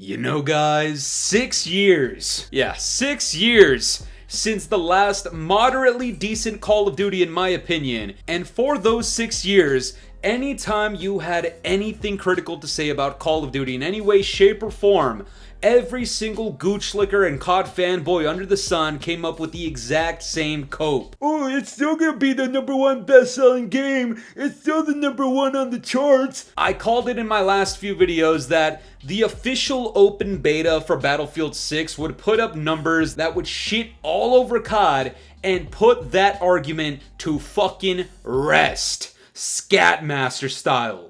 You know, guys, 6 years. Yeah, 6 years since the last moderately decent Call of Duty in my opinion. And for those 6 years, anytime you had anything critical to say about Call of Duty in any way, shape, or form, every single gooch slicker and COD fanboy under the sun came up with the exact same cope. Oh, it's still gonna be the #1 best-selling game. It's still the #1 on the charts. I called it in my last few videos that the official open beta for Battlefield 6 would put up numbers that would shit all over COD and put that argument to fucking rest. Scatmaster style.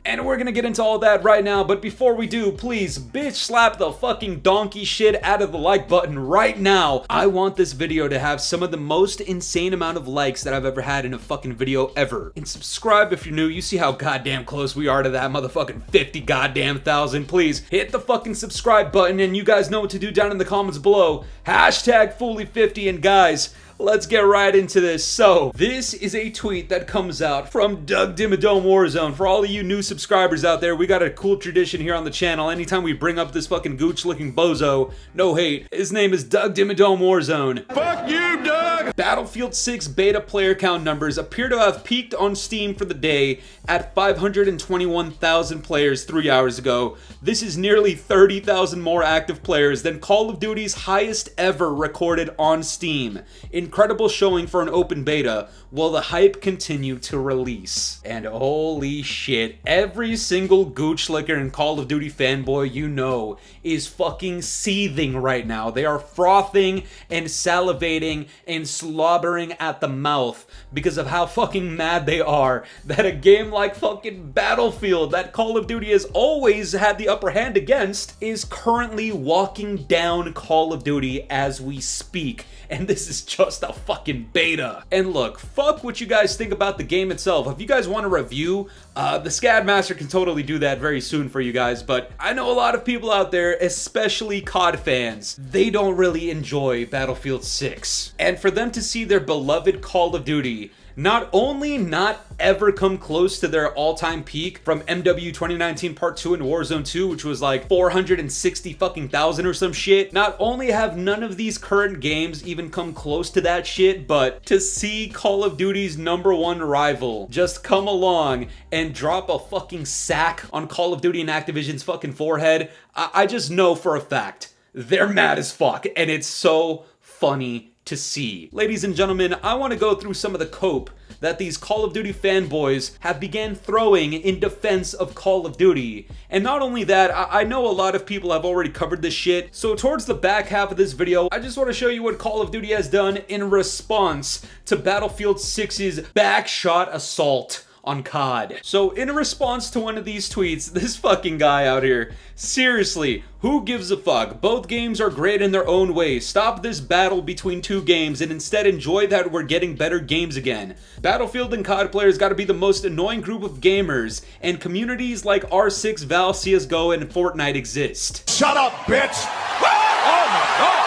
And we're gonna get into all that right now, but before we do, please bitch slap the fucking donkey shit out of the like button right now. I want this video to have some of the most insane amount of likes that I've ever had in a fucking video ever. And subscribe if you're new. You see how goddamn close we are to that motherfucking 50 goddamn thousand. Please hit the fucking subscribe button, and you guys know what to do down in the comments below. Hashtag Fooly50, and guys, let's get right into this. So, this is a tweet that comes out from Doug Dimmadome Warzone. For all of you new subscribers out there, we got a cool tradition here on the channel. Anytime we bring up this fucking gooch-looking bozo, no hate, his name is Doug Dimmadome Warzone. Fuck you, Doug! Battlefield 6 beta player count numbers appear to have peaked on Steam for the day at 521,000 players 3 hours ago. This is nearly 30,000 more active players than Call of Duty's highest ever recorded on Steam. Incredible showing for an open beta. Will the hype continue to release? And holy shit, every single gooch slicker and Call of Duty fanboy you know is fucking seething right now. They are frothing and salivating and slobbering at the mouth because of how fucking mad they are that a game like fucking Battlefield, that Call of Duty has always had the upper hand against, is currently walking down Call of Duty as we speak. And this is just a fucking beta. And look, fuck what you guys think about the game itself. If you guys want a review, the Scadmaster can totally do that very soon for you guys, but I know a lot of people out there, especially COD fans, they don't really enjoy Battlefield 6. And for them to see their beloved Call of Duty not only not ever come close to their all-time peak from MW 2019 Part 2 and Warzone 2, which was like 460 fucking thousand or some shit. Not only have none of these current games even come close to that shit, but to see Call of Duty's #1 rival just come along and drop a fucking sack on Call of Duty and Activision's fucking forehead, I just know for a fact they're mad as fuck, and it's so funny to see. Ladies and gentlemen, I want to go through some of the cope that these Call of Duty fanboys have began throwing in defense of Call of Duty. And not only that, I know a lot of people have already covered this shit, so towards the back half of this video, I just want to show you what Call of Duty has done in response to Battlefield 6's backshot assault on COD. So in response to one of these tweets, this fucking guy out here, seriously, who gives a fuck? Both games are great in their own way. Stop this battle between two games and instead enjoy that we're getting better games again. Battlefield and COD players gotta be the most annoying group of gamers, and communities like R6, Val, CSGO, and Fortnite exist. Shut up, bitch! Oh my god!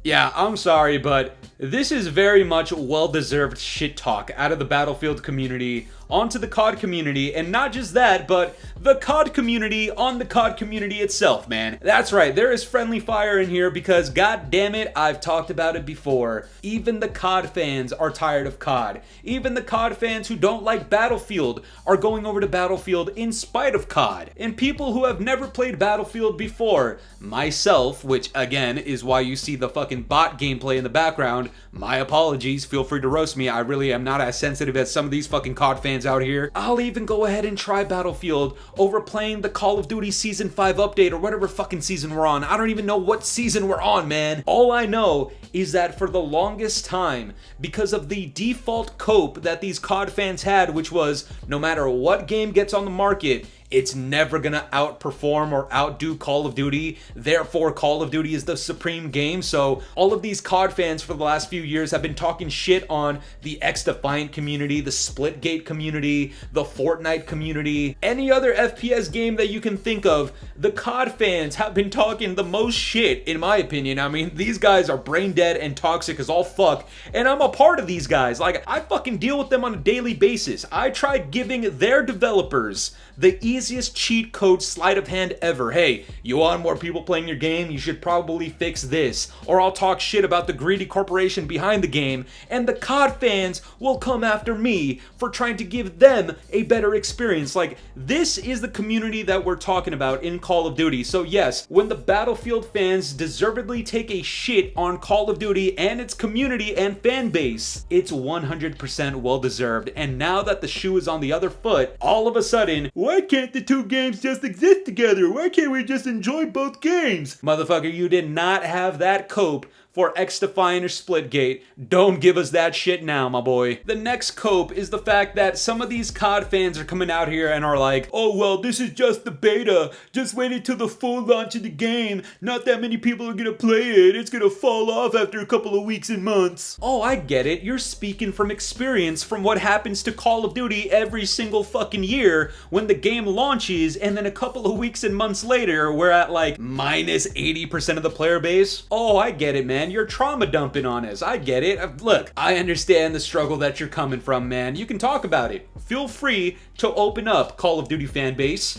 Yeah, I'm sorry, but this is very much well-deserved shit talk out of the Battlefield community onto the COD community, and not just that, but the COD community on the COD community itself, man. That's right, there is friendly fire in here because, god damn it, I've talked about it before. Even the COD fans are tired of COD. Even the COD fans who don't like Battlefield are going over to Battlefield in spite of COD. And people who have never played Battlefield before, myself, which again is why you see the fucking bot gameplay in the background, my apologies, feel free to roast me, I really am not as sensitive as some of these fucking COD fans out here. I'll even go ahead and try Battlefield over playing the Call of Duty Season 5 update or whatever fucking season we're on. I don't even know what season we're on, man. All I know is that for the longest time, because of the default cope that these COD fans had, which was no matter what game gets on the market, it's never gonna outperform or outdo Call of Duty. Therefore, Call of Duty is the supreme game. So all of these COD fans for the last few years have been talking shit on the X-Defiant community, the Splitgate community, the Fortnite community, any other FPS game that you can think of. The COD fans have been talking the most shit, in my opinion. I mean, these guys are brain dead and toxic as all fuck, and I'm a part of these guys. Like, I fucking deal with them on a daily basis. I tried giving their developers the easiest cheat code sleight of hand ever. Hey, you want more people playing your game? You should probably fix this. Or I'll talk shit about the greedy corporation behind the game, and the COD fans will come after me for trying to give them a better experience. Like, this is the community that we're talking about in Call of Duty. So yes, when the Battlefield fans deservedly take a shit on Call of Duty and its community and fan base, it's 100% well deserved. And now that the shoe is on the other foot, all of a sudden, why can't the two games just exist together? Why can't we just enjoy both games? Motherfucker, you did not have that cope for X-Defiant or Splitgate. Don't give us that shit now, my boy. The next cope is the fact that some of these COD fans are coming out here and are like, oh well, this is just the beta. Just wait until the full launch of the game. Not that many people are gonna play it. It's gonna fall off after a couple of weeks and months. Oh, I get it. You're speaking from experience from what happens to Call of Duty every single fucking year when the game launches, and then a couple of weeks and months later, we're at like minus 80% of the player base. Oh, I get it, man. You're trauma dumping on us. I get it. Look, I understand the struggle that you're coming from, man. You can talk about it. Feel free to open up, Call of Duty fan base.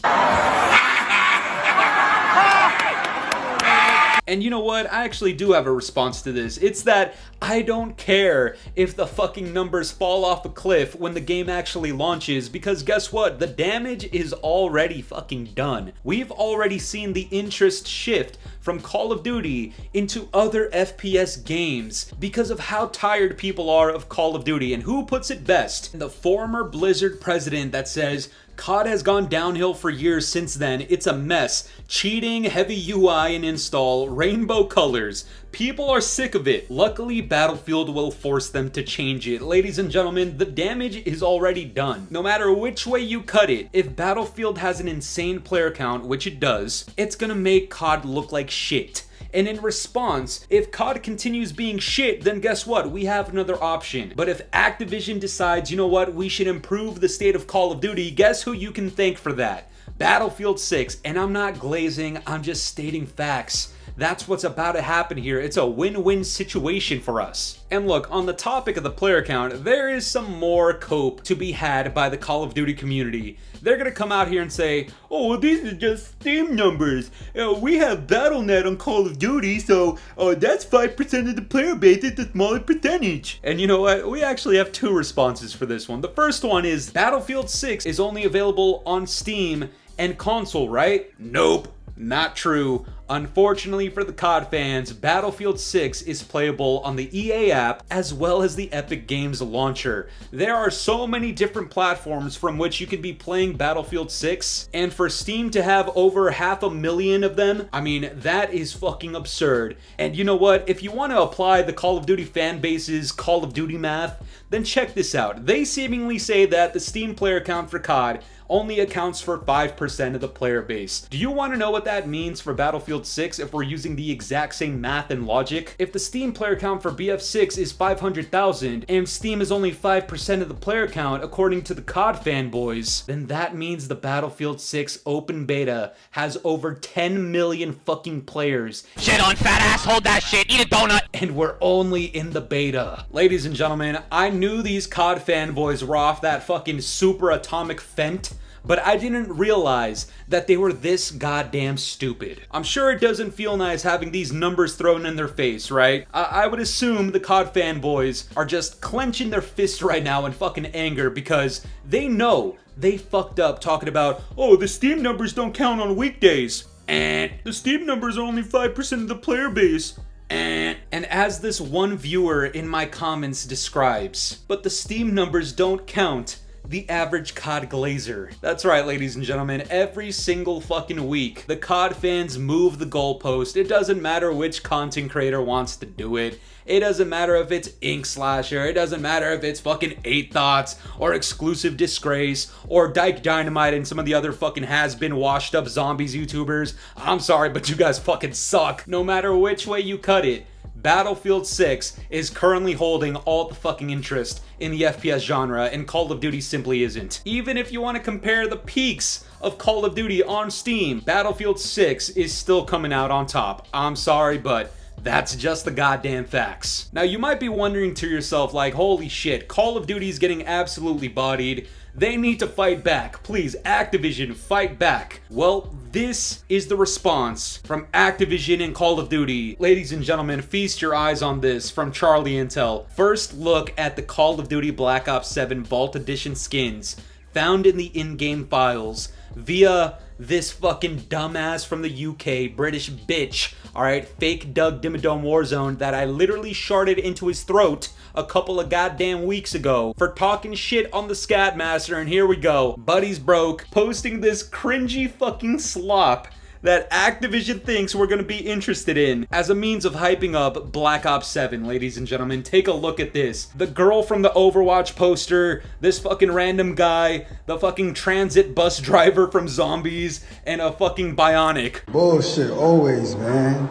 And you know what? I actually do have a response to this. It's that I don't care if the fucking numbers fall off a cliff when the game actually launches, because guess what? The damage is already fucking done. We've already seen the interest shift from Call of Duty into other FPS games because of how tired people are of Call of Duty. And who puts it best? The former Blizzard president that says, COD has gone downhill for years since then. It's a mess. Cheating, heavy UI and install, rainbow colors. People are sick of it. Luckily, Battlefield will force them to change it. Ladies and gentlemen, the damage is already done. No matter which way you cut it, if Battlefield has an insane player count, which it does, it's gonna make COD look like shit. And in response, if COD continues being shit, then guess what? We have another option. But if Activision decides, you know what, we should improve the state of Call of Duty, guess who you can thank for that? Battlefield 6. And I'm not glazing, I'm just stating facts. That's what's about to happen here. It's a win-win situation for us. And look, on the topic of the player count, there is some more cope to be had by the Call of Duty community. They're gonna come out here and say, oh, well, these are just Steam numbers. We have Battle.net on Call of Duty, so that's 5% of the player base. It's a smaller percentage. And you know what? We actually have two responses for this one. The first one is Battlefield 6 is only available on Steam and console, right? Nope. Not true. Unfortunately for the COD fans, Battlefield 6 is playable on the EA app as well as the Epic Games launcher. There are so many different platforms from which you could be playing Battlefield 6, and for Steam to have over 500,000 of them, I mean, that is fucking absurd. And you know what? If you want to apply the Call of Duty fan base's Call of Duty math, then check this out. They seemingly say that the Steam player count for COD only accounts for 5% of the player base. Do you want to know what that means for Battlefield 6 if we're using the exact same math and logic? If the Steam player count for BF6 is 500,000 and Steam is only 5% of the player count according to the COD fanboys, then that means the Battlefield 6 open beta has over 10 million fucking players. Shit on fat ass, hold that shit, eat a donut. And we're only in the beta. Ladies and gentlemen, I knew these COD fanboys were off that fucking super atomic fent, but I didn't realize that they were this goddamn stupid. I'm sure it doesn't feel nice having these numbers thrown in their face, right? I would assume the COD fanboys are just clenching their fists right now in fucking anger because they know they fucked up talking about, oh, the Steam numbers don't count on weekdays. And the Steam numbers are only 5% of the player base. And as this one viewer in my comments describes, but the Steam numbers don't count. the average COD glazer. That's right, ladies and gentlemen, every single fucking week, the COD fans move the goalpost. It doesn't matter which content creator wants to do it. It doesn't matter if it's INKSLASHER, it doesn't matter if it's fucking 8 Thoughts, or Exclusive Disgrace, or Dyke Dynamite and some of the other fucking has-been washed up zombies YouTubers. I'm sorry, but you guys fucking suck. No matter which way you cut it, Battlefield 6 is currently holding all the fucking interest in the FPS genre, and Call of Duty simply isn't. Even if you want to compare the peaks of Call of Duty on Steam, Battlefield 6 is still coming out on top. I'm sorry, but that's just the goddamn facts. Now, you might be wondering to yourself, like, holy shit, Call of Duty is getting absolutely bodied. They need to fight back. Please, Activision, fight back. Well, this is the response from Activision and Call of Duty. Ladies and gentlemen, feast your eyes on this from Charlie Intel. First look at the Call of Duty Black Ops 7 Vault Edition skins found in the in-game files via this fucking dumbass from the UK, British bitch, alright, fake Doug Dimmadome Warzone that I literally sharded into his throat a couple of goddamn weeks ago for talking shit on the Scatmaster, and here we go. Buddy's broke, posting this cringy fucking slop that Activision thinks we're gonna be interested in as a means of hyping up Black Ops 7, ladies and gentlemen. Take a look at this. The girl from the Overwatch poster, this fucking random guy, the fucking transit bus driver from Zombies, and a fucking Bionic. Bullshit always, man.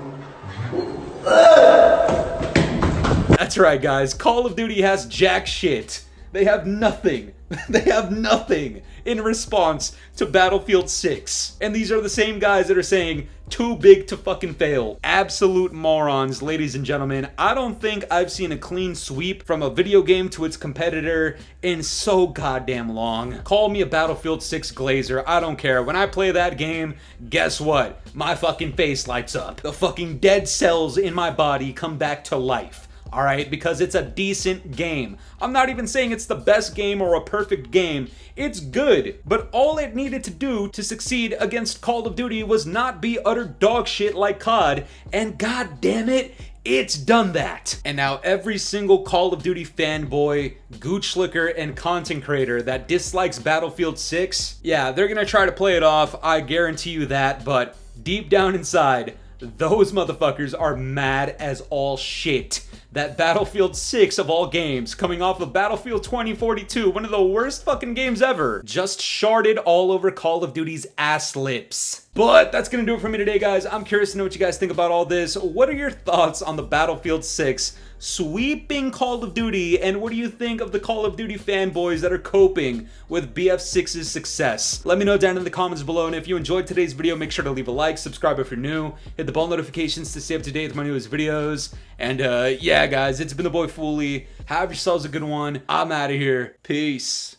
That's right, guys. Call of Duty has jack shit. They have nothing. They have nothing in response to Battlefield 6. And these are the same guys that are saying, too big to fucking fail. Absolute morons, ladies and gentlemen. I don't think I've seen a clean sweep from a video game to its competitor in so goddamn long. Call me a Battlefield 6 glazer, I don't care. When I play that game, guess what? My fucking face lights up. The fucking dead cells in my body come back to life. Alright, because it's a decent game. I'm not even saying it's the best game or a perfect game. It's good, but all it needed to do to succeed against Call of Duty was not be utter dog shit like COD, and god damn it, it's done that. And now every single Call of Duty fanboy, gooch slicker, and content creator that dislikes Battlefield 6, yeah, they're gonna try to play it off, I guarantee you that, but deep down inside, those motherfuckers are mad as all shit that Battlefield 6 of all games, coming off of Battlefield 2042, one of the worst fucking games ever, just sharded all over Call of Duty's ass lips. But that's gonna do it for me today, guys. I'm curious to know what you guys think about all this. What are your thoughts on the Battlefield 6 sweeping Call of Duty, and what do you think of the Call of Duty fanboys that are coping with BF6's success? Let me know down in the comments below, and if you enjoyed today's video, make sure to leave a like, subscribe if you're new, hit the bell notifications to stay up to date with my newest videos, and yeah guys, it's been the boy Fooly. Have yourselves a good one. I'm out of here. Peace.